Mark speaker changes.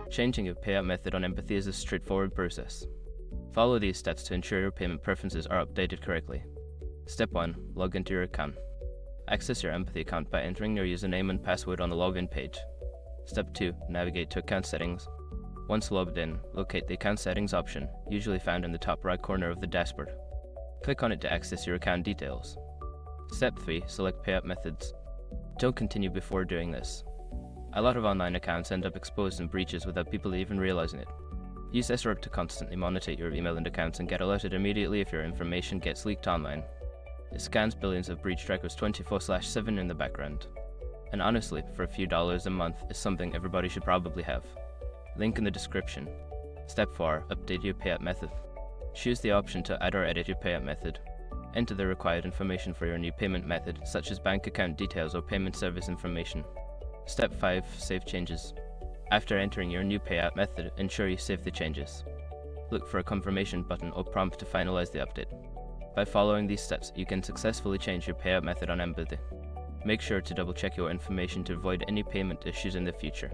Speaker 1: Changing your payout method on Empathy is a straightforward process. Follow these steps to ensure your payment preferences are updated correctly. Step 1. Log into your account. Access your Empathy account by entering your username and password on the login page. Step 2. Navigate to Account Settings. Once logged in, locate the Account Settings option, usually found in the top right corner of the dashboard. Click on it to access your account details. Step 3. Select Payout Methods. Don't continue before doing this. A lot of online accounts end up exposed in breaches without people even realizing it. Use SROP to constantly monitor your email and accounts and get alerted immediately if your information gets leaked online. It scans billions of breach trackers 24/7 in the background. And honestly, for a few dollars a month is something everybody should probably have. Link in the description. Step 4. Update your payout method. Choose the option to add or edit your payout method. Enter the required information for your new payment method, such as bank account details or payment service information. Step 5. Save changes. After entering your new payout method, ensure you save the changes. Look for a confirmation button or prompt to finalize the update. By following these steps, you can successfully change your payout method on Empathy. Make sure to double check your information to avoid any payment issues in the future.